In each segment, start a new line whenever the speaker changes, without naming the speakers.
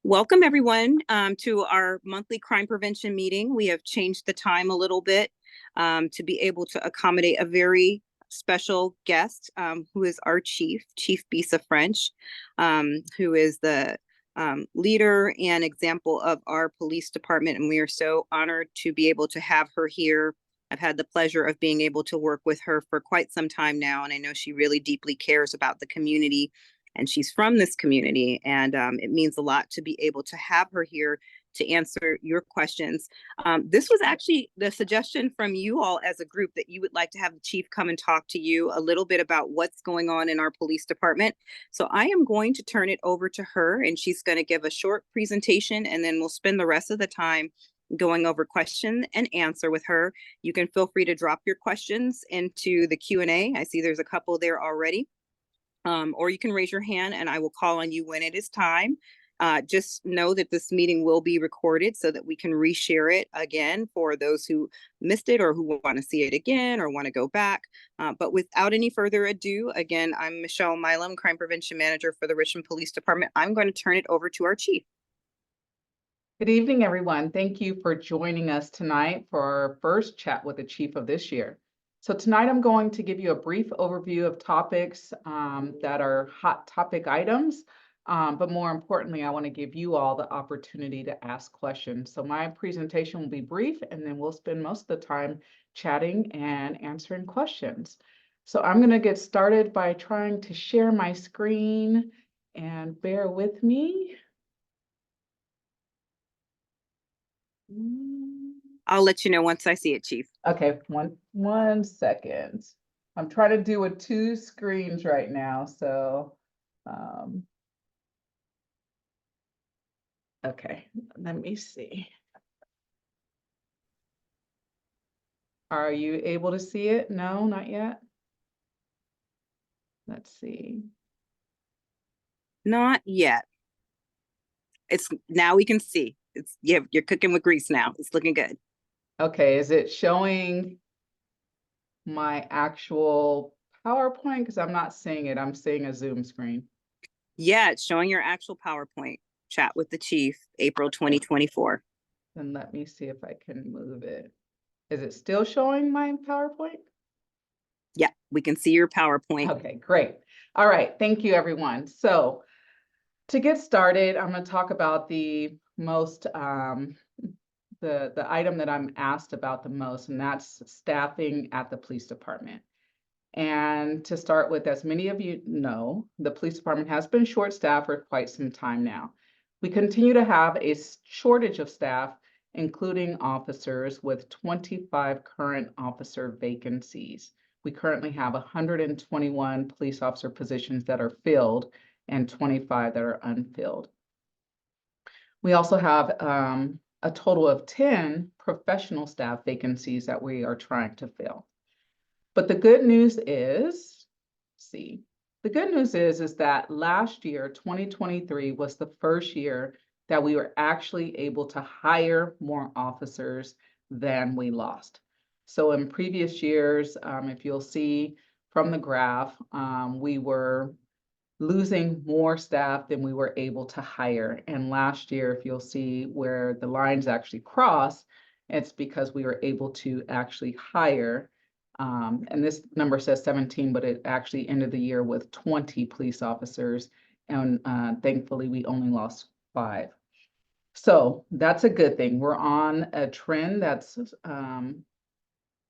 Welcome everyone to our monthly crime prevention meeting. We have changed the time a little bit to be able to accommodate a very special guest who is our Chief Bisa French, who is the leader and example of our police department. And we are so honored to be able to have her here. I've had the pleasure of being able to work with her for quite some time now, and I know she really deeply cares about the community, and she's from this community, and it means a lot to be able to have her here to answer your questions. This was actually the suggestion from you all as a group that you would like to have the chief come and talk to you a little bit about what's going on in our police department. So I am going to turn it over to her, and she's going to give a short presentation, and then we'll spend the rest of the time going over question and answer with her. You can feel free to drop your questions into the Q&A. I see there's a couple there already. Or you can raise your hand and I will call on you when it is time. Just know that this meeting will be recorded so that we can reshare it again for those who missed it or who want to see it again or want to go back. But without any further ado, again, I'm Michelle Milam, Crime Prevention Manager for the Richmond Police Department. I'm going to turn it over to our chief.
Good evening, everyone. Thank you for joining us tonight for our first chat with the chief of this year. So tonight I'm going to give you a brief overview of topics that are hot topic items, but more importantly, I want to give you all the opportunity to ask questions. So my presentation will be brief, and then we'll spend most of the time chatting and answering questions. So I'm going to get started by trying to share my screen, and bear with me.
I'll let you know once I see it, Chief.
Okay, one second. I'm trying to do with two screens right now, so okay, let me see. Are you able to see it? No, not yet. Let's see.
Not yet. It's now we can see. It's you're cooking with grease now. It's looking good.
Okay, is it showing my actual PowerPoint? Because I'm not seeing it. I'm seeing a Zoom screen.
Yeah, it's showing your actual PowerPoint. Chat with the chief, April 2024.
Then let me see if I can move it. Is it still showing my PowerPoint?
Yeah, we can see your PowerPoint.
Okay, great. All right, thank you, everyone. So to get started, I'm going to talk about the most the item that I'm asked about the most, and that's staffing at the police department. And to start with, as many of you know, the police department has been short-staffed for quite some time now. We continue to have a shortage of staff, including officers, with 25 current officer vacancies. We currently have 121 police officer positions that are filled and 25 that are unfilled. We also have a total of 10 professional staff vacancies that we are trying to fill. But the good news is, the good news is that last year, 2023, was the first year that we were actually able to hire more officers than we lost. So in previous years, if you'll see from the graph, we were losing more staff than we were able to hire. And last year, if you'll see where the lines actually cross, it's because we were able to actually hire. And this number says 17, but it actually ended the year with 20 police officers. And thankfully, we only lost 5. So that's a good thing. We're on a trend that's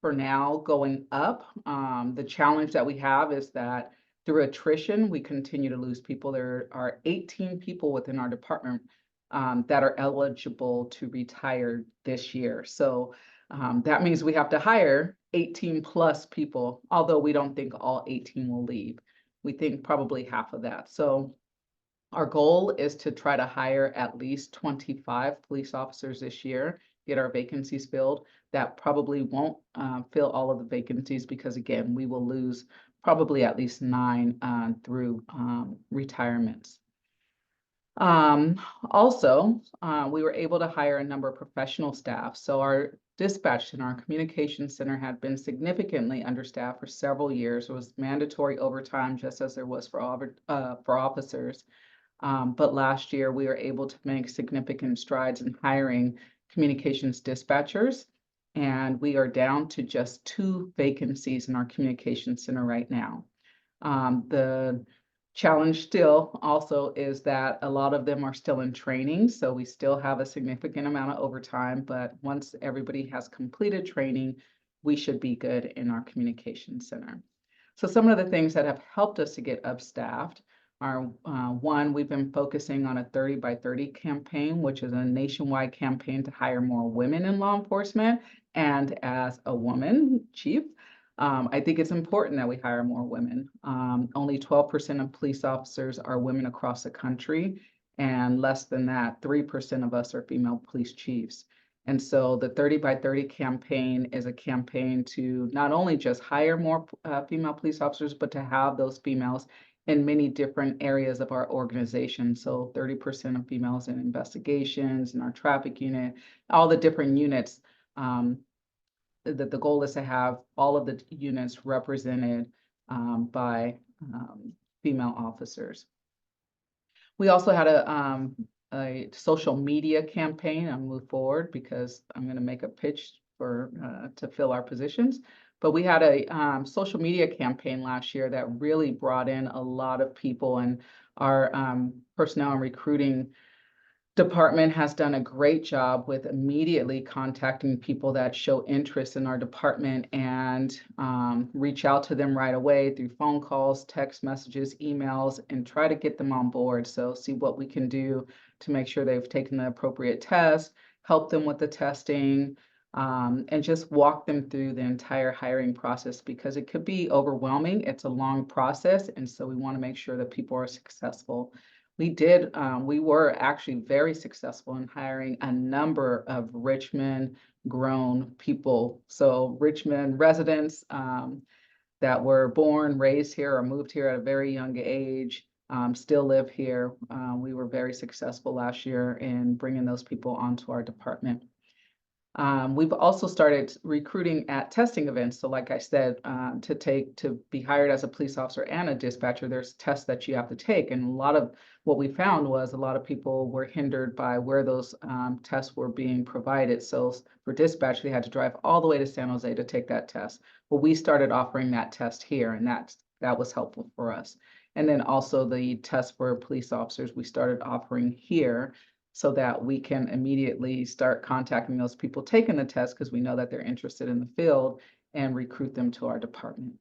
for now going up. The challenge that we have is that through attrition, we continue to lose people. There are 18 people within our department that are eligible to retire this year. So that means we have to hire 18 plus people, although we don't think all 18 will leave. We think probably half of that. So our goal is to try to hire at least 25 police officers this year, get our vacancies filled. That probably won't fill all of the vacancies because, again, we will lose probably at least 9 through retirements. Also, we were able to hire a number of professional staff. So our dispatch and our communication center had been significantly understaffed for several years. It was mandatory overtime, just as there was for officers. But last year, we were able to make significant strides in hiring communications dispatchers, and we are down to just 2 vacancies in our communications center right now. The challenge still also is that a lot of them are still in training, so we still have a significant amount of overtime, but once everybody has completed training, we should be good in our communications center. So some of the things that have helped us to get upstaffed are, one, we've been focusing on a 30 by 30 campaign, which is a nationwide campaign to hire more women in law enforcement. And as a woman chief, I think it's important that we hire more women. Only 12% of police officers are women across the country, and less than that, 3% of us are female police chiefs. And so the 30 by 30 campaign is a campaign to not only just hire more female police officers, but to have those females in many different areas of our organization. So 30% of females in investigations, in our traffic unit, all the different units. The goal is to have all of the units represented by female officers. We also had a social media campaign. I'll move forward because I'm going to make a pitch for to fill our positions. But we had a social media campaign last year that really brought in a lot of people, and our personnel and recruiting department has done a great job with immediately contacting people that show interest in our department and reach out to them right away through phone calls, text messages, emails, and try to get them on board. So see what we can do to make sure they've taken the appropriate test, help them with the testing, and just walk them through the entire hiring process because it could be overwhelming. It's a long process, and so we want to make sure that people are successful. We were actually very successful in hiring a number of Richmond grown people. So Richmond residents that were born, raised here, or moved here at a very young age, still live here. We were very successful last year in bringing those people onto our department. We've also started recruiting at testing events. So like I said, to be hired as a police officer and a dispatcher, there's tests that you have to take. And a lot of what we found was a lot of people were hindered by where those tests were being provided. So for dispatch, they had to drive all the way to San Jose to take that test. Well, we started offering that test here, and that was helpful for us. And then also the test for police officers, we started offering here so that we can immediately start contacting those people taking the test because we know that they're interested in the field and recruit them to our department.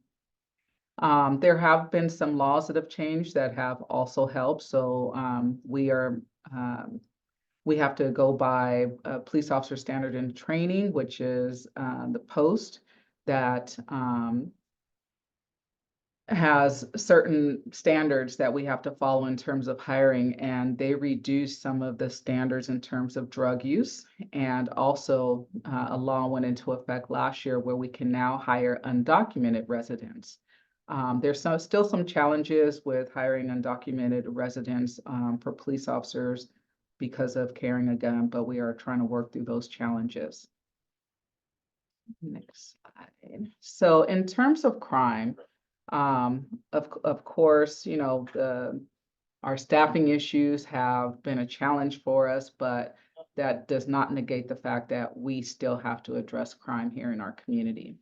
There have been some laws that have changed that have also helped. So we have to go by police officer standard in training, which is the post that has certain standards that we have to follow in terms of hiring, and they reduce some of the standards in terms of drug use. And also a law went into effect last year where we can now hire undocumented residents. There's still some challenges with hiring undocumented residents for police officers because of carrying a gun, but we are trying to work through those challenges. Next slide. So in terms of crime, of course, you know, our staffing issues have been a challenge for us, but that does not negate the fact that we still have to address crime here in our community.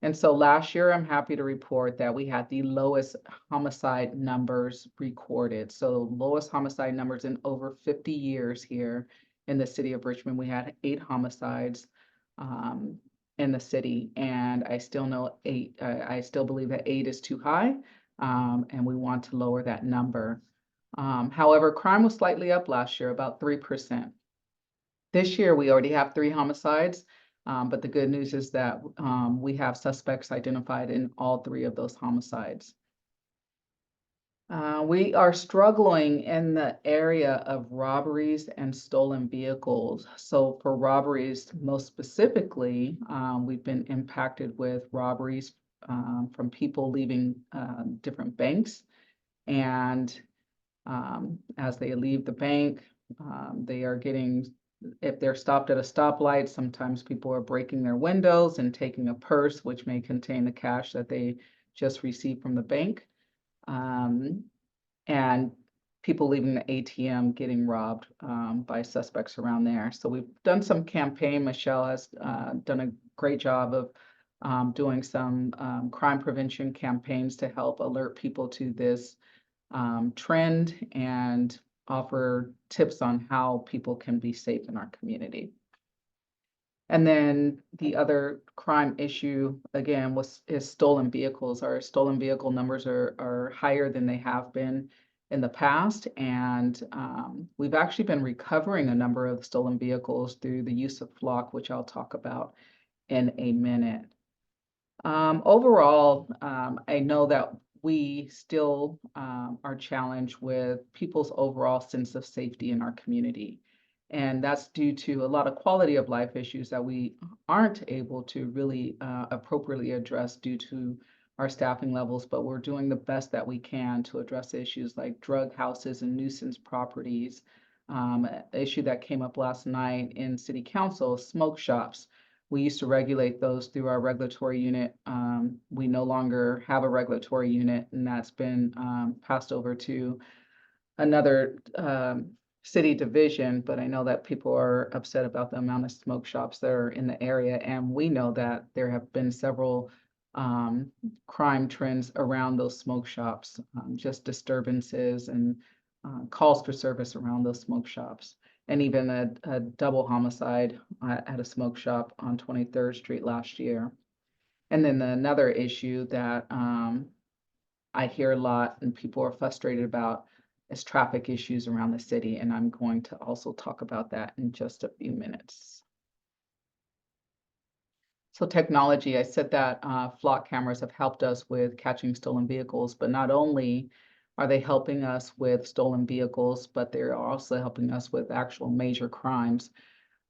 And so last year, I'm happy to report that we had the lowest homicide numbers recorded. So lowest homicide numbers in over 50 years here in the city of Richmond. We had 8 homicides. In the city, and I still believe that 8 is too high, and we want to lower that number. However, crime was slightly up last year, about 3%. This year, we already have 3 homicides, but the good news is that we have suspects identified in all 3 of those homicides. We are struggling in the area of robberies and stolen vehicles. So for robberies, most specifically, we've been impacted with robberies from people leaving different banks. And as they leave the bank, they are if they're stopped at a stoplight, sometimes people are breaking their windows and taking a purse, which may contain the cash that they just received from the bank. And people leaving the ATM getting robbed by suspects around there. So we've done some campaign. Michelle has done a great job of doing some crime prevention campaigns to help alert people to this trend and offer tips on how people can be safe in our community. And then the other crime issue, again, is stolen vehicles. Our stolen vehicle numbers are higher than they have been in the past, and we've actually been recovering a number of stolen vehicles through the use of flock, which I'll talk about in a minute. Overall, I know that we still are challenged with people's overall sense of safety in our community. And that's due to a lot of quality of life issues that we aren't able to really appropriately address due to our staffing levels, but we're doing the best that we can to address issues like drug houses and nuisance properties. An issue that came up last night in City Council, smoke shops. We used to regulate those through our regulatory unit. We no longer have a regulatory unit, and that's been passed over to another city division. But I know that people are upset about the amount of smoke shops that are in the area, and we know that there have been several crime trends around those smoke shops, just disturbances and calls for service around those smoke shops, and even a double homicide at a smoke shop on 23rd Street last year. And then another issue that I hear a lot and people are frustrated about is traffic issues around the city, and I'm going to also talk about that in just a few minutes. So technology, I said that flock cameras have helped us with catching stolen vehicles, but not only are they helping us with stolen vehicles, but they're also helping us with actual major crimes.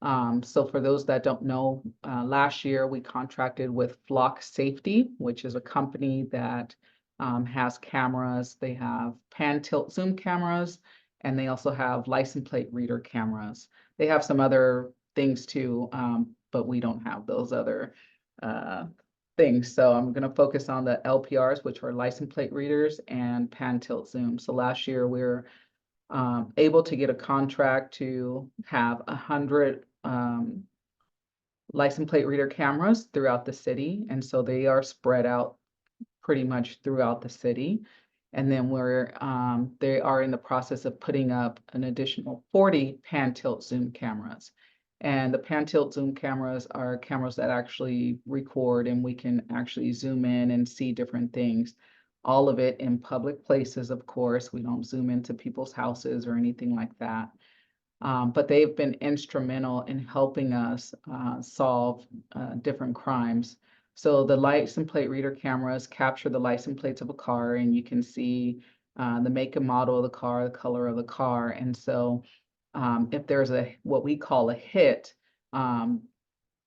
So for those that don't know, last year we contracted with Flock Safety, which is a company that has cameras. They have pan tilt zoom cameras, and they also have license plate reader cameras. They have some other things too, but we don't have those other things. So I'm going to focus on the LPRs, which are license plate readers, and pan tilt zoom. So last year we were able to get a contract to have 100 license plate reader cameras throughout the city. And so they are spread out pretty much throughout the city. And then they are in the process of putting up an additional 40 pan tilt zoom cameras. And the pan tilt zoom cameras are cameras that actually record, and we can actually zoom in and see different things. All of it in public places, of course. We don't zoom into people's houses or anything like that. But they've been instrumental in helping us solve different crimes. So the license plate reader cameras capture the license plates of a car, and you can see the make and model of the car, the color of the car. And so if there's what we call a hit,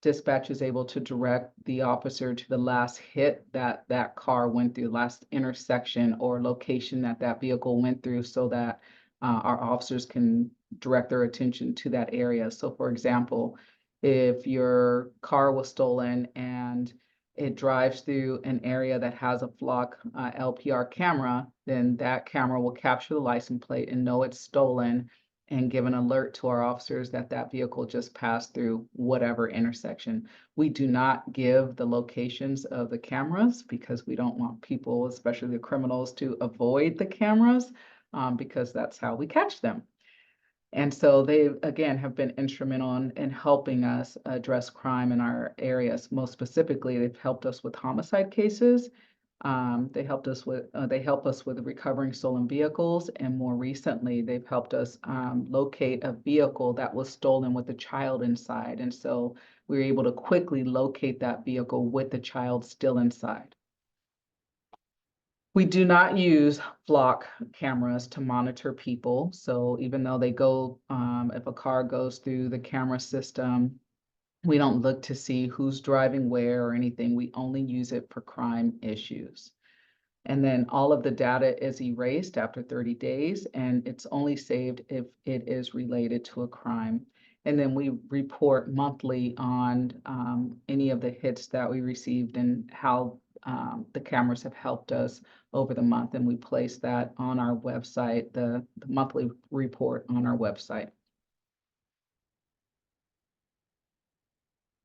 dispatch is able to direct the officer to the last hit that that car went through, last intersection or location that that vehicle went through, so that our officers can direct their attention to that area. So for example, if your car was stolen and it drives through an area that has a flock LPR camera, then that camera will capture the license plate and know it's stolen, and give an alert to our officers that that vehicle just passed through whatever intersection. We do not give the locations of the cameras because we don't want people, especially the criminals, to avoid the cameras because that's how we catch them. And so they, again, have been instrumental in helping us address crime in our areas. Most specifically, they've helped us with homicide cases. They help us with recovering stolen vehicles, and more recently, they've helped us locate a vehicle that was stolen with a child inside. And so we were able to quickly locate that vehicle with the child still inside. We do not use flock cameras to monitor people. So even though they go, if a car goes through the camera system, we don't look to see who's driving where or anything. We only use it for crime issues. And then all of the data is erased after 30 days, and it's only saved if it is related to a crime. And then we report monthly on any of the hits that we received and how the cameras have helped us over the month, and we place that on our website, the monthly report on our website.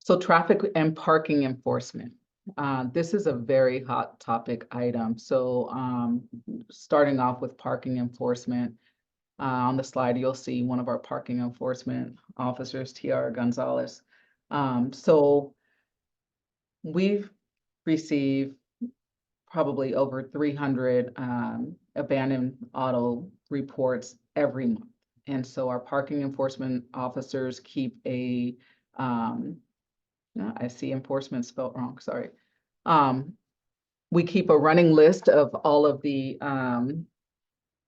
So traffic and parking enforcement. This is a very hot topic item. So starting off with parking enforcement, on the slide, you'll see one of our parking enforcement officers, Tiara Gonzalez. So we've received probably over 300 abandoned auto reports every month. And so our parking enforcement officers keep a, no, I see enforcement spelled wrong, sorry. We keep a running list of all of the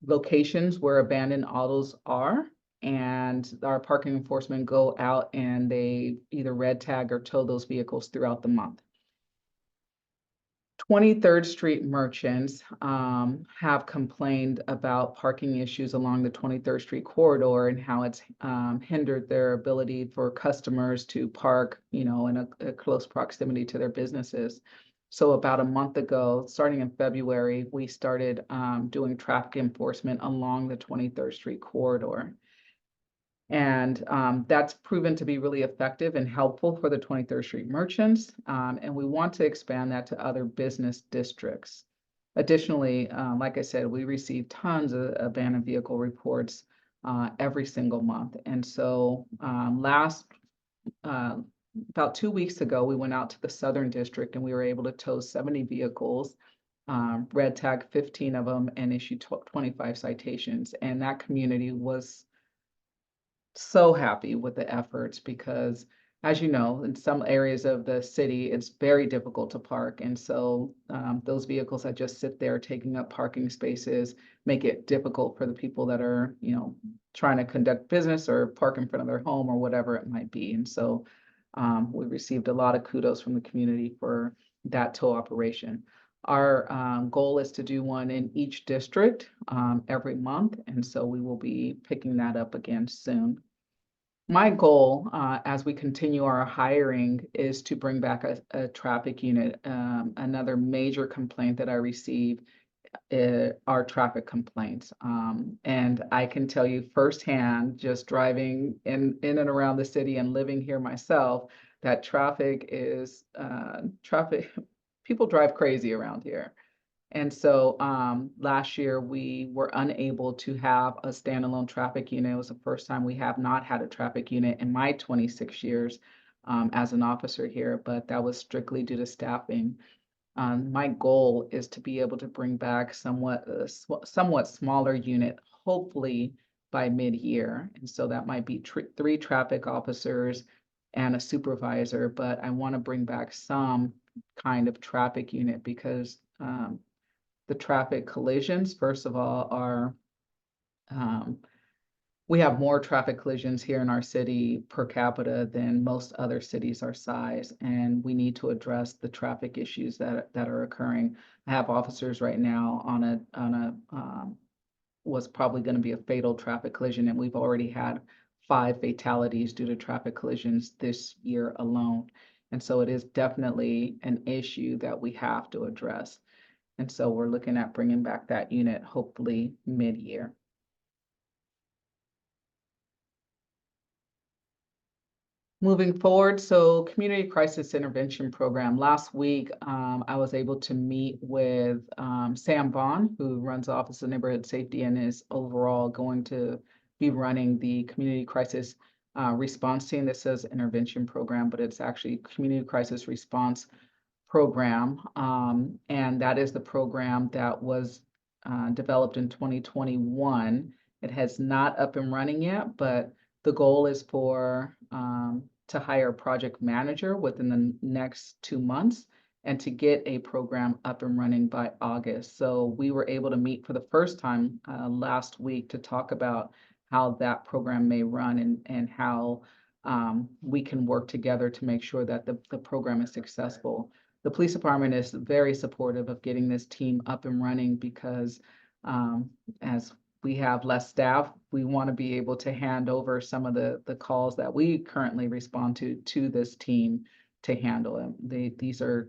locations where abandoned autos are, and our parking enforcement go out and they either red tag or tow those vehicles throughout the month. 23rd Street merchants have complained about parking issues along the 23rd Street corridor and how it's hindered their ability for customers to park, you know, in a close proximity to their businesses. So about a month ago, starting in February, we started doing traffic enforcement along the 23rd Street corridor. And that's proven to be really effective and helpful for the 23rd Street merchants. And we want to expand that to other business districts. Additionally, like I said, we receive tons of abandoned vehicle reports every single month. And so about 2 weeks ago, we went out to the Southern District and we were able to tow 70 vehicles, red tag 15 of them, and issue 25 citations. And that community was so happy with the efforts because, as you know, in some areas of the city, it's very difficult to park. And so those vehicles that just sit there taking up parking spaces make it difficult for the people that are, you know, trying to conduct business or park in front of their home or whatever it might be. And so we received a lot of kudos from the community for that tow operation. Our goal is to do one in each district every month, and so we will be picking that up again soon. My goal, as we continue our hiring, is to bring back a traffic unit. Another major complaint that I receive are traffic complaints. And I can tell you firsthand, just driving in and around the city and living here myself, that traffic, people drive crazy around here. And so last year we were unable to have a standalone traffic unit. It was the first time we have not had a traffic unit in my 26 years as an officer here, but that was strictly due to staffing. My goal is to be able to bring back somewhat smaller unit, hopefully by mid-year. And so that might be 3 traffic officers and a supervisor, but I want to bring back some kind of traffic unit because the traffic collisions, first of all, are we have more traffic collisions here in our city per capita than most other cities our size, and we need to address the traffic issues that are occurring. I have officers right now on a was probably going to be a fatal traffic collision, and we've already had 5 fatalities due to traffic collisions this year alone. And so it is definitely an issue that we have to address. And so we're looking at bringing back that unit hopefully mid-year. Moving forward, so Community Crisis Intervention Program. Last week, I was able to meet with Sam Vaughn, who runs the Office of Neighborhood Safety and is overall going to be running the Community Crisis Response Team. This says Intervention Program, but it's actually Community Crisis Response Program. And that is the program that was developed in 2021. It has not up and running yet, but the goal is for to hire a project manager within the next 2 months and to get a program up and running by August. So we were able to meet for the first time last week to talk about how that program may run and how we can work together to make sure that the program is successful. The police department is very supportive of getting this team up and running because as we have less staff, we want to be able to hand over some of the calls that we currently respond to this team to handle them. These are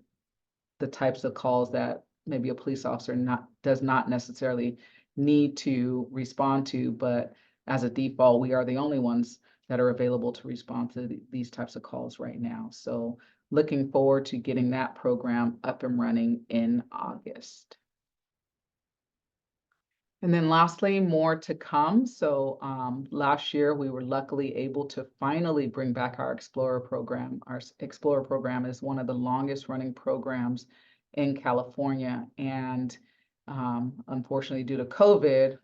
the types of calls that maybe a police officer does not necessarily need to respond to, but as a default, we are the only ones that are available to respond to these types of calls right now. So looking forward to getting that program up and running in August. And then lastly, more to come. So last year, we were luckily able to finally bring back our Explorer program. Our Explorer program is one of the longest running programs in California. And unfortunately, due to COVID,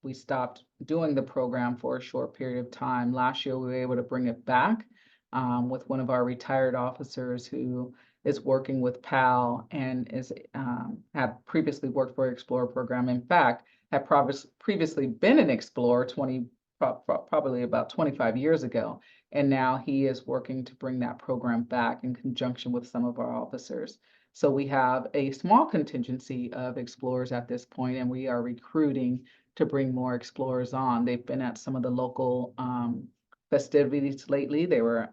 we stopped doing the program for a short period of time. Last year, we were able to bring it back with one of our retired officers who is working with PAL and had previously worked for Explorer program. In fact, had previously been an Explorer probably about 25 years ago. And now he is working to bring that program back in conjunction with some of our officers. So we have a small contingency of Explorers at this point, and we are recruiting to bring more Explorers on. They've been at some of the local festivities lately. They were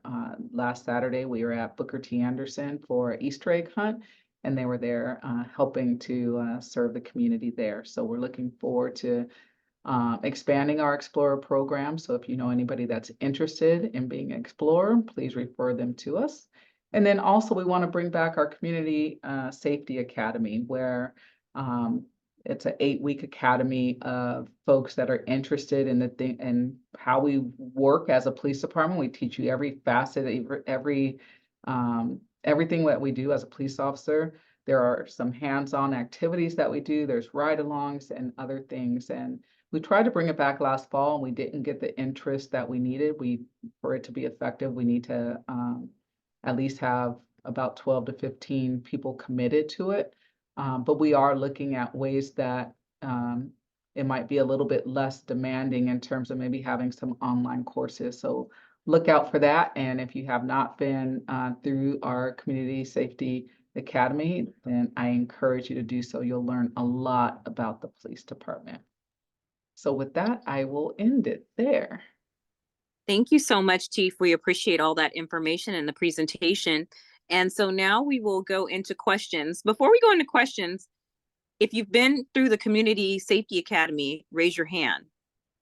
last Saturday, we were at Booker T. Anderson for Easter egg hunt, and they were there helping to serve the community there. So we're looking forward to expanding our Explorer program. So if you know anybody that's interested in being an Explorer, please refer them to us. And then also we want to bring back our Community Safety Academy, where it's an 8-week academy of folks that are interested in the thing and how we work as a police department. We teach you every facet, everything that we do as a police officer. There are some hands-on activities that we do. There's ride-alongs and other things. And we tried to bring it back last fall, and we didn't get the interest that we needed. For it to be effective, we need to at least have about 12 to 15 people committed to it. But we are looking at ways that it might be a little bit less demanding in terms of maybe having some online courses. So look out for that. And if you have not been through our Community Safety Academy, then I encourage you to do so. You'll learn a lot about the police department. So with that, I will end it there.
Thank you so much, Chief. We appreciate all that information and the presentation. And so now we will go into questions. Before we go into questions, if you've been through the Community Safety Academy, raise your hand.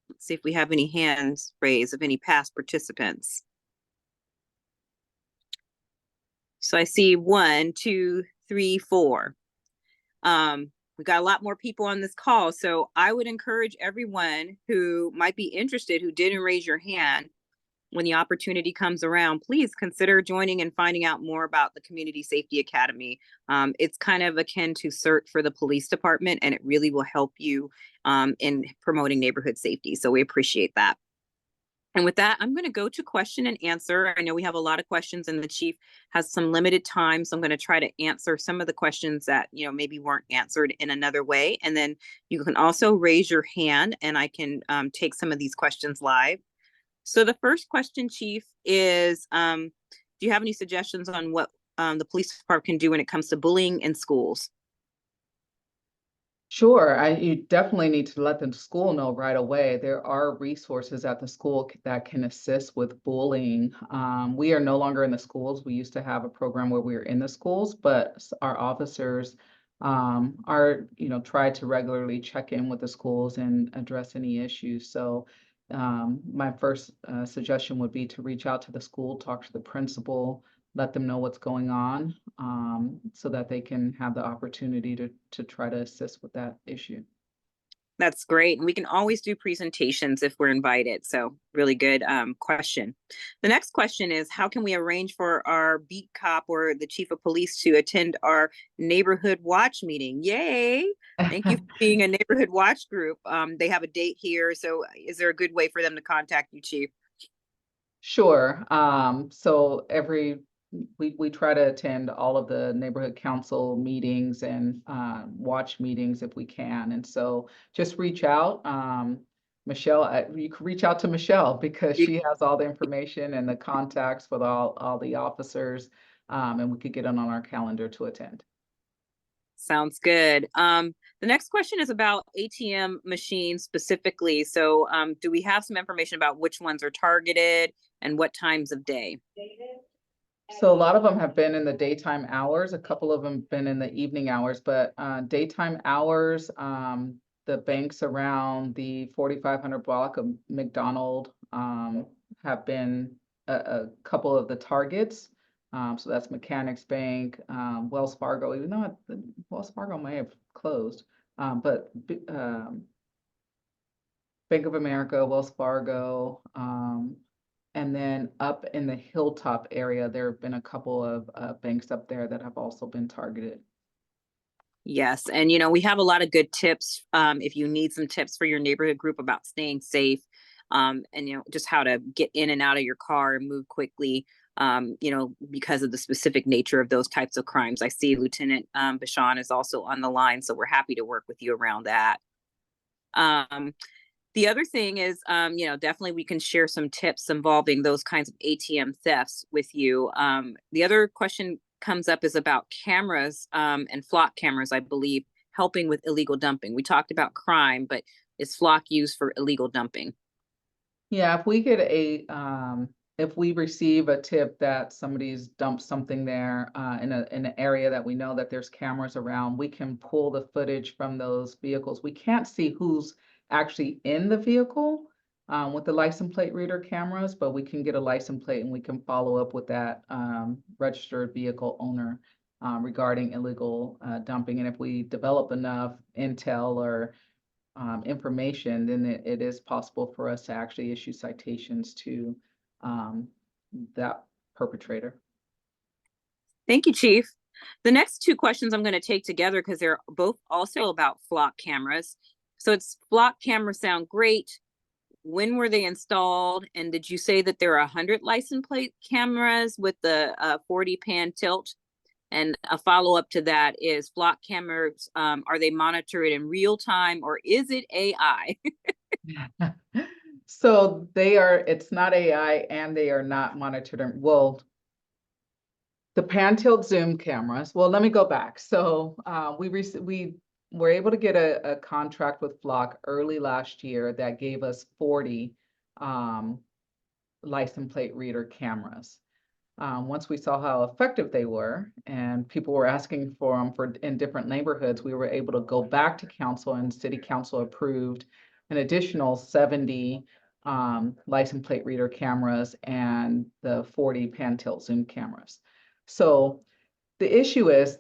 Let's see if we have any hands raised of any past participants. So I see 1, 2, 3, 4. We've got a lot more people on this call. So I would encourage everyone who might be interested, who didn't raise your hand, when the opportunity comes around, please consider joining and finding out more about the Community Safety Academy. It's kind of akin to CERT for the police department, and it really will help you in promoting neighborhood safety. So we appreciate that. And with that, I'm going to go to question and answer. I know we have a lot of questions and the chief has some limited time. So I'm going to try to answer some of the questions that, maybe weren't answered in another way. And then you can also raise your hand and I can take some of these questions live. So the first question, Chief, is do you have any suggestions on what the police department can do when it comes to bullying in schools?
Sure, you definitely need to let the school know right away. There are resources at the school that can assist with bullying. We are no longer in the schools. We used to have a program where we were in the schools, but our officers are, try to regularly check in with the schools and address any issues. So my first suggestion would be to reach out to the school, talk to the principal, let them know what's going on so that they can have the opportunity to try to assist with that issue.
That's great. And we can always do presentations if we're invited. So really good question. The next question is, how can we arrange for our beat cop or the chief of police to attend our neighborhood watch meeting? Yay. Thank you for being a neighborhood watch group. They have a date here. So is there a good way for them to contact you, Chief?
Sure. So we try to attend all of the neighborhood council meetings and watch meetings if we can. And so just reach out. Michelle, you can reach out to Michelle because she has all the information and the contacts with all the officers, and we could get them on our calendar to attend.
Sounds good. The next question is about ATM machines specifically. So do we have some information about which ones are targeted and what times of day?
So a lot of them have been in the daytime hours. A couple of them been in the evening hours, but daytime hours, the banks around the 4500 block of McDonald have been a couple of the targets. So that's Mechanics Bank, Wells Fargo, even though Wells Fargo may have closed, but Bank of America, Wells Fargo, and then up in the Hilltop area, there have been a couple of banks up there that have also been targeted.
Yes, and we have a lot of good tips. If you need some tips for your neighborhood group about staying safe, and just how to get in and out of your car and move quickly, because of the specific nature of those types of crimes. I see Lieutenant Bashan is also on the line, so we're happy to work with you around that. The other thing is, definitely we can share some tips involving those kinds of ATM thefts with you. The other question comes up is about cameras and flock cameras, I believe, helping with illegal dumping. We talked about crime, but is flock used for illegal dumping?
Yeah, if we get if we receive a tip that somebody's dumped something there in an area that we know that there's cameras around, we can pull the footage from those vehicles. We can't see who's actually in the vehicle with the license plate reader cameras, but we can get a license plate and we can follow up with that registered vehicle owner regarding illegal dumping. And if we develop enough intel or information, then it is possible for us to actually issue citations to that perpetrator.
Thank you, Chief. The next two questions I'm going to take together because they're both also about flock cameras. So it's flock cameras sound great. When were they installed? And did you say that there are 100 license plate cameras with the 40 pan tilt? And a follow-up to that is flock cameras, are they monitored in real time or is it AI?
So it's not AI and they are not monitored. Well, the pan tilt zoom cameras. Well, let me go back. So we were able to get a contract with Flock early last year that gave us 40 license plate reader cameras. Once we saw how effective they were and people were asking for them in different neighborhoods, we were able to go back to council and city council approved an additional 70 license plate reader cameras and the 40 pan tilt zoom cameras. So the issue is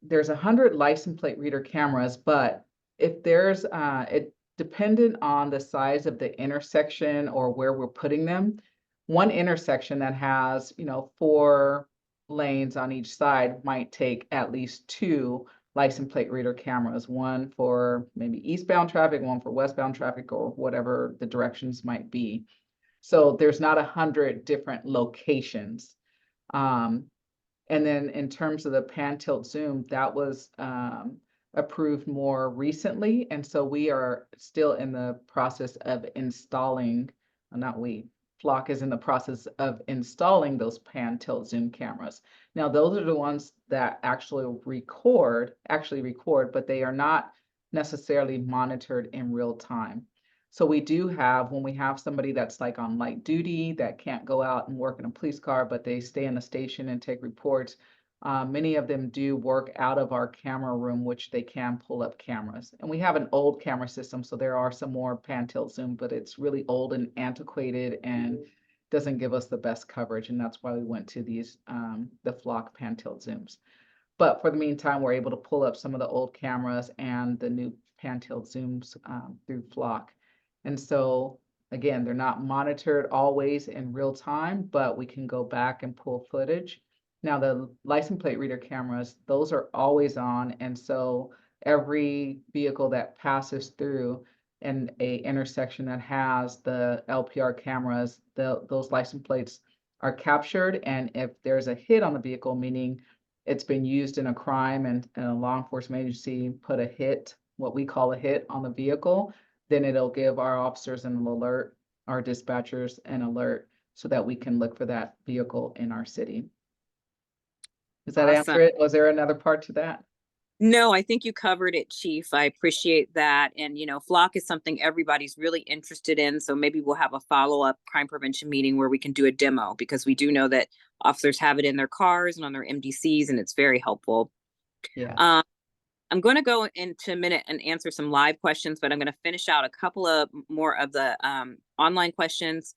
there's 100 license plate reader cameras, but if there's it dependent on the size of the intersection or where we're putting them. One intersection that has 4 lanes on each side might take at least 2 license plate reader cameras, one for maybe eastbound traffic, one for westbound traffic, or whatever the directions might be. So there's not 100 different locations. And then in terms of the pan tilt zoom, that was approved more recently. And so we are still in the process of installing, not we, Flock is in the process of installing those pan tilt zoom cameras. Now, those are the ones that actually record, but they are not necessarily monitored in real time. So we do have, when we have somebody that's like on light duty that can't go out and work in a police car, but they stay in the station and take reports, many of them do work out of our camera room, which they can pull up cameras. And we have an old camera system, so there are some more pan tilt zoom, but it's really old and antiquated and doesn't give us the best coverage. And that's why we went to these, the Flock pan tilt zooms. But for the meantime, we're able to pull up some of the old cameras and the new pan tilt zooms through Flock. And so again, they're not monitored always in real time, but we can go back and pull footage. Now the license plate reader cameras, those are always on. And so every vehicle that passes through an intersection that has the LPR cameras, those license plates are captured. And if there's a hit on the vehicle, meaning it's been used in a crime and a law enforcement agency put a hit, what we call a hit on the vehicle, then it'll give our officers an alert, our dispatchers an alert, so that we can look for that vehicle in our city. Does that answer
Awesome.
it? Was there another part to that?
No, I think you covered it, Chief. I appreciate that. And, flock is something everybody's really interested in. So maybe we'll have a follow-up crime prevention meeting where we can do a demo because we do know that officers have it in their cars and on their MDCs, and it's very helpful.
Yeah.
Um, I'm going to go into a minute and answer some live questions, but I'm going to finish out a couple of more of the online questions.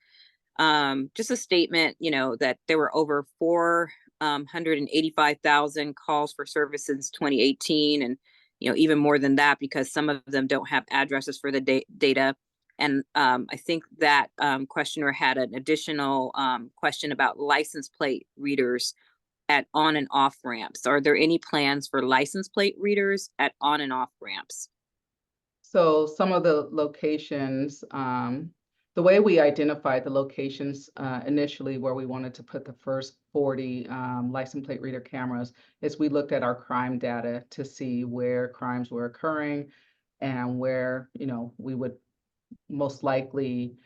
Just a statement, that there were over 485,000 calls for service since 2018, and even more than that because some of them don't have addresses for the data. And I think that questioner had an additional question about license plate readers at on and off ramps. Are there any plans for license plate readers at on and off ramps?
So some of the locations, the way we identified the locations initially where we wanted to put the first 40 license plate reader cameras is we looked at our crime data to see where crimes were occurring and where, we would most likely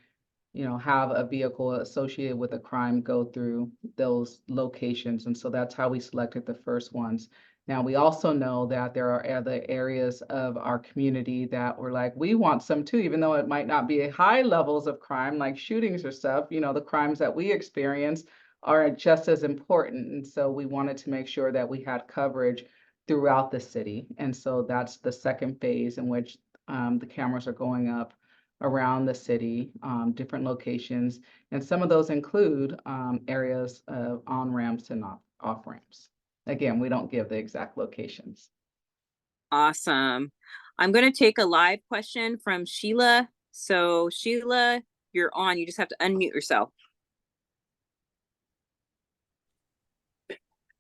have a vehicle associated with a crime go through those locations. And so that's how we selected the first ones. Now, we also know that there are other areas of our community that were like, we want some too, even though it might not be high levels of crime, like shootings or stuff, the crimes that we experience are just as important. And so we wanted to make sure that we had coverage throughout the city. And so that's the second phase in which the cameras are going up around the city, different locations. And some of those include areas of on-ramps and off-ramps. Again, we don't give the exact locations.
Awesome. I'm going to take a live question from Sheila. So Sheila, you're on. You just have to unmute yourself.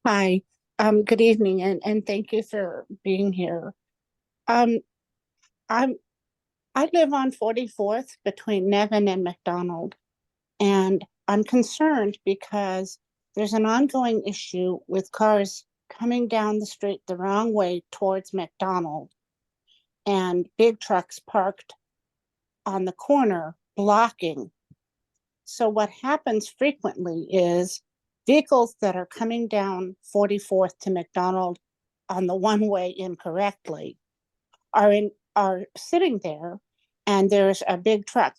Hi, good evening, and thank you for being here. Um, I'm I live on 44th between Nevin and McDonald, and I'm concerned because there's an ongoing issue with cars coming down the street the wrong way towards McDonald and big trucks parked on the corner blocking. So what happens frequently is vehicles that are coming down 44th to McDonald on the one way incorrectly are sitting there, and there's a big truck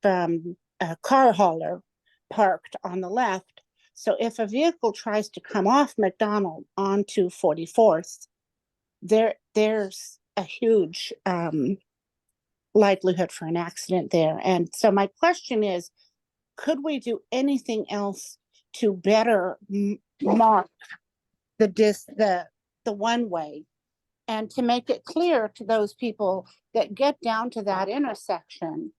from a car hauler parked on the left. So if a vehicle tries to come off McDonald onto 44th, there's a huge likelihood for an accident there. And so my question is, could we do anything else to better mark the one way, and to make it clear to those people that get down to that intersection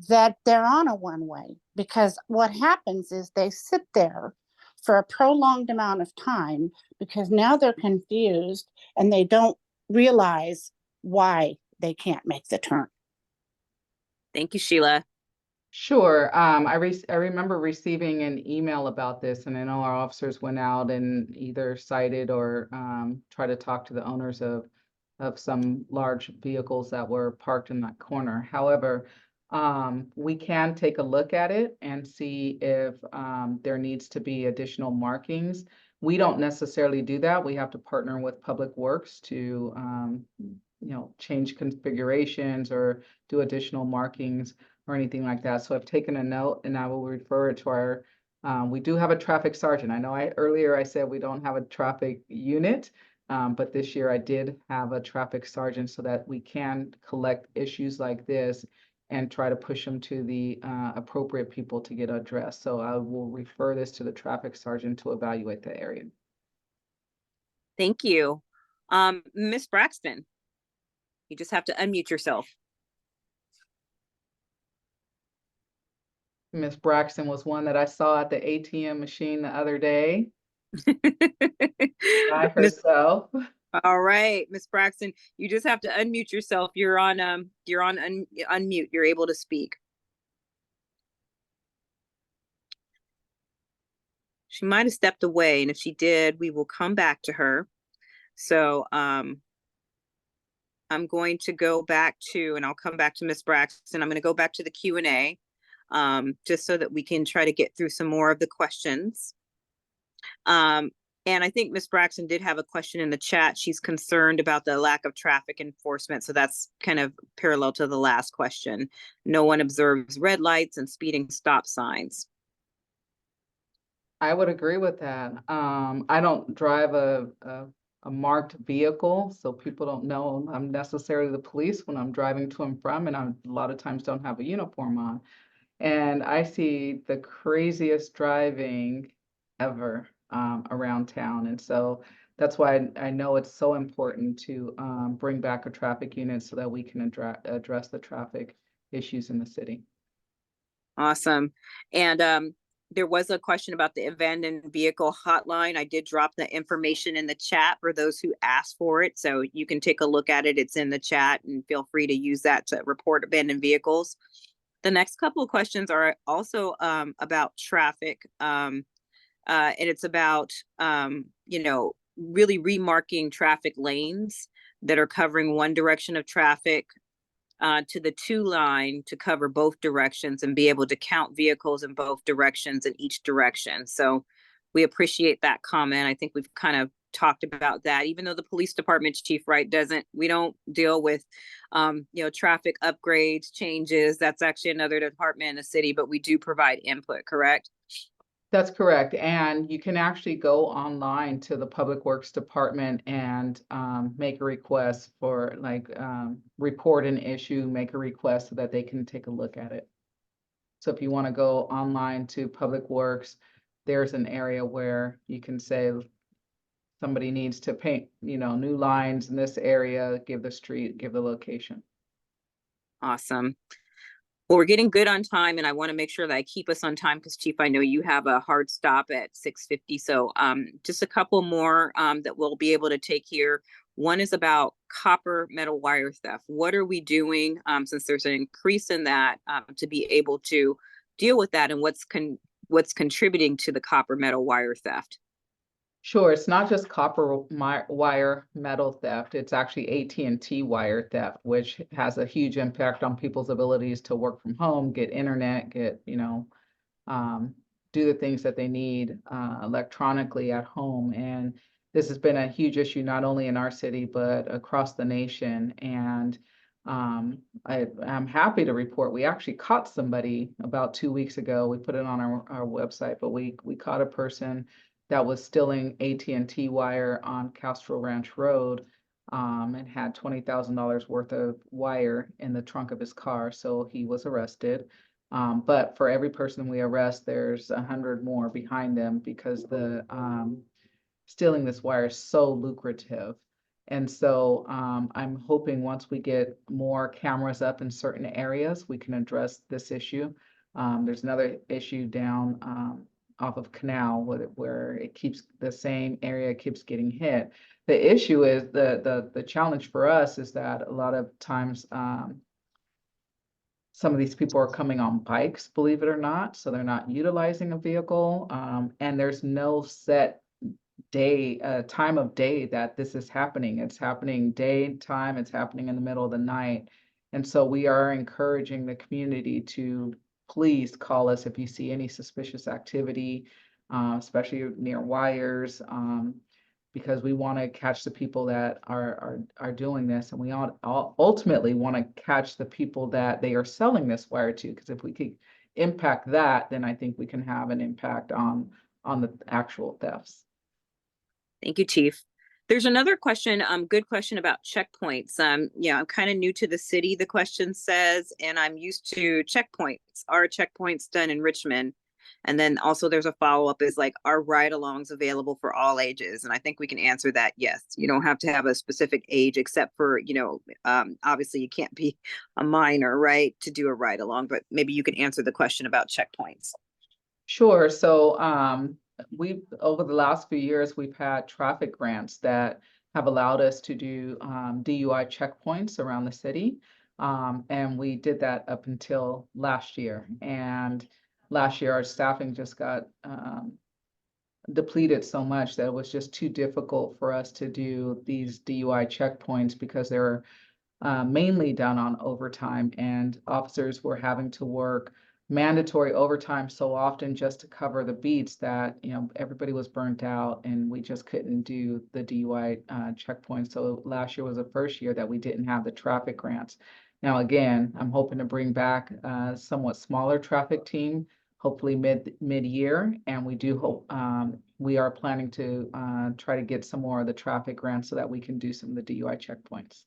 that they're on a one way? Because what happens is they sit there for a prolonged amount of time because now they're confused and they don't realize why they can't make the turn.
Thank you, Sheila.
Sure. I remember receiving an email about this, and I know our officers went out and either cited or tried to talk to the owners of some large vehicles that were parked in that corner. However, we can take a look at it and see if there needs to be additional markings. We don't necessarily do that. We have to partner with Public Works to change configurations or do additional markings or anything like that. So I've taken a note and I will refer it to our, we do have a traffic sergeant. I know earlier I said we don't have a traffic unit, but this year I did have a traffic sergeant so that we can collect issues like this and try to push them to the appropriate people to get addressed. So I will refer this to the traffic sergeant to evaluate the area.
Thank you. Miss Braxton, you just have to unmute yourself.
Miss Braxton was one that I saw at the ATM machine the other day by herself.
All right, Miss Braxton, you just have to unmute yourself. You're on unmute. You're able to speak. She might have stepped away, and if she did, we will come back to her. So I'm going to go back to, and I'll come back to Miss Braxton. I'm going to go back to the Q&A just so that we can try to get through some more of the questions. And And I think Ms. Braxton did have a question in the chat. She's concerned about the lack of traffic enforcement. So that's kind of parallel to the last question. No one observes red lights and speeding stop signs.
I would agree with that. I don't drive a marked vehicle, so people don't know I'm necessarily the police when I'm driving to and from, and I a lot of times don't have a uniform on. And I see the craziest driving ever around town. And so that's why I know it's so important to bring back a traffic unit so that we can address the traffic issues in the city.
Awesome. And there was a question about the abandoned vehicle hotline. I did drop the information in the chat for those who asked for it. So you can take a look at it. It's in the chat and feel free to use that to report abandoned vehicles. The next couple of questions are also about traffic. And it's about, really remarking traffic lanes that are covering one direction of traffic to the 2 line to cover both directions and be able to count vehicles in both directions in each direction. So we appreciate that comment. I think we've kind of talked about that, even though the police department chief, right, we don't deal with, traffic upgrades, changes. That's actually another department in the city, but we do provide input, correct?
That's correct. And you can actually go online to the Public Works Department and make a request for report an issue, make a request so that they can take a look at it. So if you want to go online to Public Works, there's an area where you can say somebody needs to paint, new lines in this area, give the street, give the location.
Awesome. Well, we're getting good on time, and I want to make sure that I keep us on time because, Chief, I know you have a hard stop at 6:50. So just a couple more that we'll be able to take here. One is about copper metal wire theft. What are we doing since there's an increase in that to be able to deal with that, and what's contributing to the copper metal wire theft?
Sure, it's not just copper wire metal theft, it's actually AT&T wire theft, which has a huge impact on people's abilities to work from home, get internet, do the things that they need electronically at home. And this has been a huge issue, not only in our city, but across the nation. And I'm happy to report, we actually caught somebody about 2 weeks ago. We put it on our website, but we caught a person that was stealing AT&T wire on Castro Ranch Road and had $20,000 worth of wire in the trunk of his car. So he was arrested. But for every person we arrest, there's 100 more behind them because the stealing this wire is so lucrative. And so I'm hoping once we get more cameras up in certain areas, we can address this issue. There's another issue down off of Canal where it keeps the same area keeps getting hit. The issue is the challenge for us is that a lot of times some of these people are coming on bikes, believe it or not, so they're not utilizing a vehicle, and there's no set time of day that this is happening. It's happening daytime, it's happening in the middle of the night. And so we are encouraging the community to please call us if you see any suspicious activity, especially near wires, because we want to catch the people that are doing this, and we ultimately want to catch the people that they are selling this wire to. Because if we could impact that, then I think we can have an impact on the actual thefts.
Thank you, Chief. There's another question, good question about checkpoints. I'm kind of new to the city, the question says, and I'm used to checkpoints. Are checkpoints done in Richmond? And then also there's a follow-up is like, are ride-alongs available for all ages? And I think we can answer that, yes. You don't have to have a specific age except for, obviously you can't be a minor, right, to do a ride-along, but maybe you can answer the question about checkpoints.
Sure. So over the last few years, we've had traffic grants that have allowed us to do DUI checkpoints around the city. And we did that up until last year. And last year, our staffing just got depleted so much that it was just too difficult for us to do these DUI checkpoints because they're mainly done on overtime, and officers were having to work mandatory overtime so often just to cover the beats that, you know, everybody was burnt out and we just couldn't do the DUI checkpoints. So last year was the first year that we didn't have the traffic grants. Now, again, I'm hoping to bring back a somewhat smaller traffic team, hopefully mid-year, and we do hope we are planning to try to get some more of the traffic grants so that we can do some of the DUI checkpoints.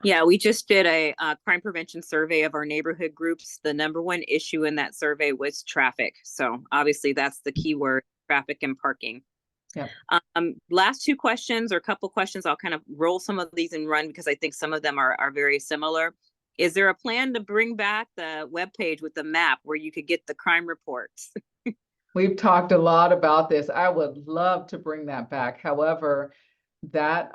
Yeah, we just did a crime prevention survey of our neighborhood groups. The number one issue in that survey was traffic. So obviously that's the key word, traffic and parking.
Yep.
Last two questions or a couple questions. I'll kind of roll some of these and run because I think some of them are very similar. Is there a plan to bring back the webpage with the map where you could get the crime reports?
We've talked a lot about this. I would love to bring that back. However, that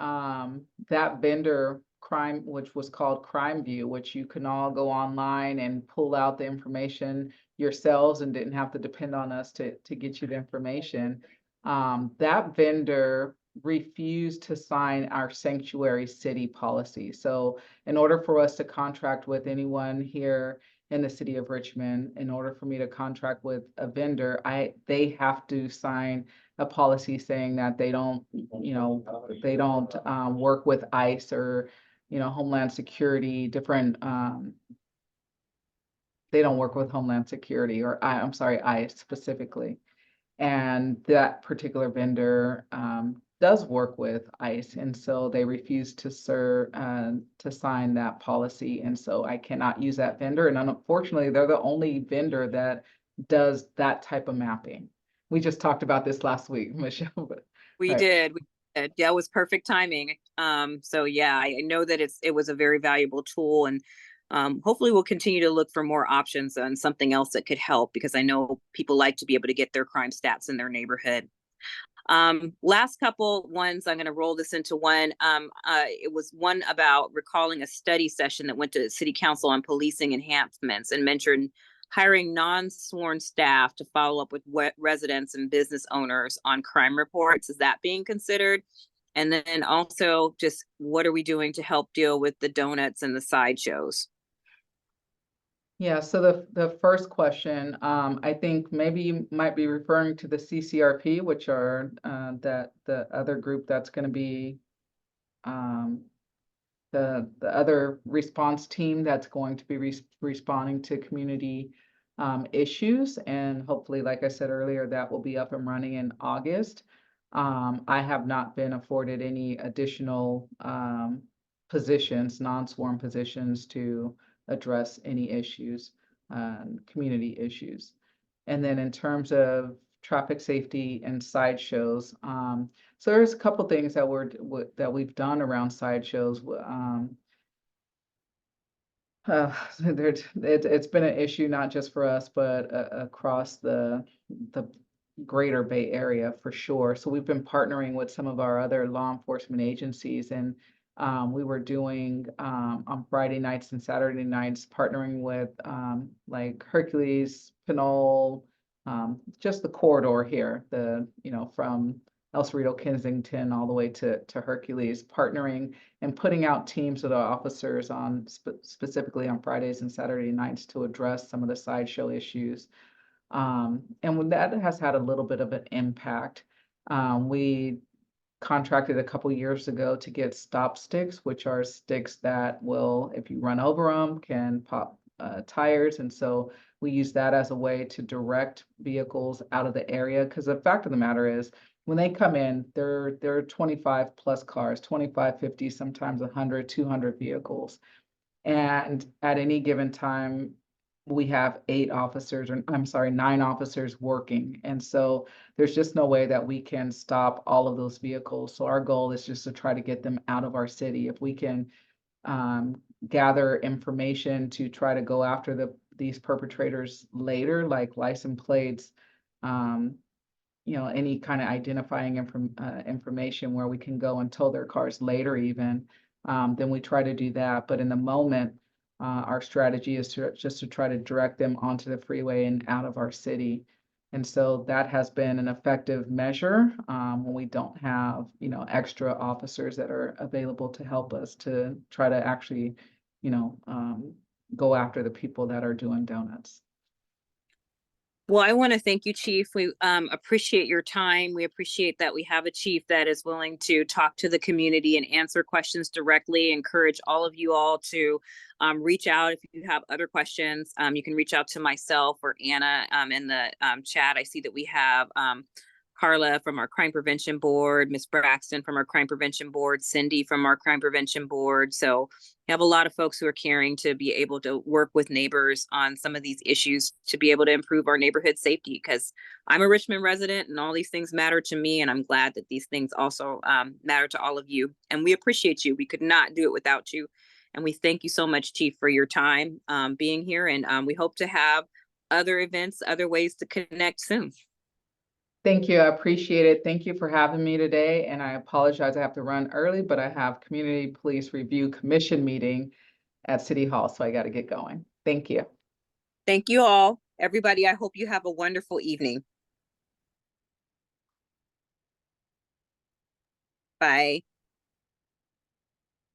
that vendor crime, which was called Crime View, which you can all go online and pull out the information yourselves and didn't have to depend on us to get you the information. That vendor refused to sign our sanctuary city policy. So in order for us to contract with anyone here in the city of Richmond, in order for me to contract with a vendor, they have to sign a policy saying that they don't, you know, they don't work with ICE or, you know, Homeland Security, different, they don't work with Homeland Security or I'm sorry, ICE specifically. And that particular vendor does work with ICE, and so they refuse to sign that policy, and so I cannot use that vendor. And unfortunately, they're the only vendor that does that type of mapping. We just talked about this last week, Michelle. But,
We
right.
did. Yeah, it was perfect timing. So yeah, I know that it was a very valuable tool, and hopefully we'll continue to look for more options and something else that could help because I know people like to be able to get their crime stats in their neighborhood. Last couple ones, I'm going to roll this into one. It was one about recalling a study session that went to City Council on policing enhancements and mentioned hiring non-sworn staff to follow up with residents and business owners on crime reports. Is that being considered? And then also just what are we doing to help deal with the donuts and the sideshows?
Yeah, so the first question, I think maybe you might be referring to the CCRP, which are that the other group that's going to be the other response team that's going to be responding to community issues. And hopefully, like I said earlier, that will be up and running in August. I have not been afforded any additional positions, non-sworn positions to address any issues, community issues. And then in terms of traffic safety and sideshows, so there's a couple things that we've done around sideshows. It's been an issue not just for us, but across the greater Bay Area for sure. So we've been partnering with some of our other law enforcement agencies, and we were doing on Friday nights and Saturday nights, partnering with like Hercules, Pinole, just the corridor here, from El Cerrito, Kensington, all the way to Hercules, partnering and putting out teams of the officers on specifically on Fridays and Saturday nights to address some of the sideshow issues. And when that has had a little bit of an impact, we contracted a couple years ago to get stop sticks, which are sticks that will, if you run over them, can pop tires. And so we use that as a way to direct vehicles out of the area. Because the fact of the matter is, when they come in, there are 25 plus cars, 25, 50, sometimes 100, 200 vehicles. And at any given time, we have 9 officers working. And so there's just no way that we can stop all of those vehicles. So our goal is just to try to get them out of our city. If we can gather information to try to go after these perpetrators later, like license plates, any kind of identifying information where we can go and tow their cars later even, then we try to do that. But in the moment, our strategy is to try to direct them onto the freeway and out of our city. And so that has been an effective measure when we don't have, extra officers that are available to help us to try to actually, go after the people that are doing donuts.
Well, I want to thank you, Chief. We appreciate your time. We appreciate that we have a chief that is willing to talk to the community and answer questions directly. Encourage all of you all to reach out if you have other questions. You can reach out to myself or Anna in the chat. I see that we have Carla from our Crime Prevention Board, Miss Braxton from our Crime Prevention Board, Cindy from our Crime Prevention Board. So we have a lot of folks who are caring to be able to work with neighbors on some of these issues to be able to improve our neighborhood safety, because I'm a Richmond resident and all these things matter to me. And I'm glad that these things also matter to all of you. And we appreciate you. We could not do it without you. And we thank you so much, Chief, for your time being here. And we hope to have other events, other ways to connect soon.
Thank you. I appreciate it. Thank you for having me today. And I apologize, I have to run early, but I have Community Police Review Commission meeting at City Hall, so I got to get going. Thank you.
Thank you all. Everybody, I hope you have a wonderful evening. Bye.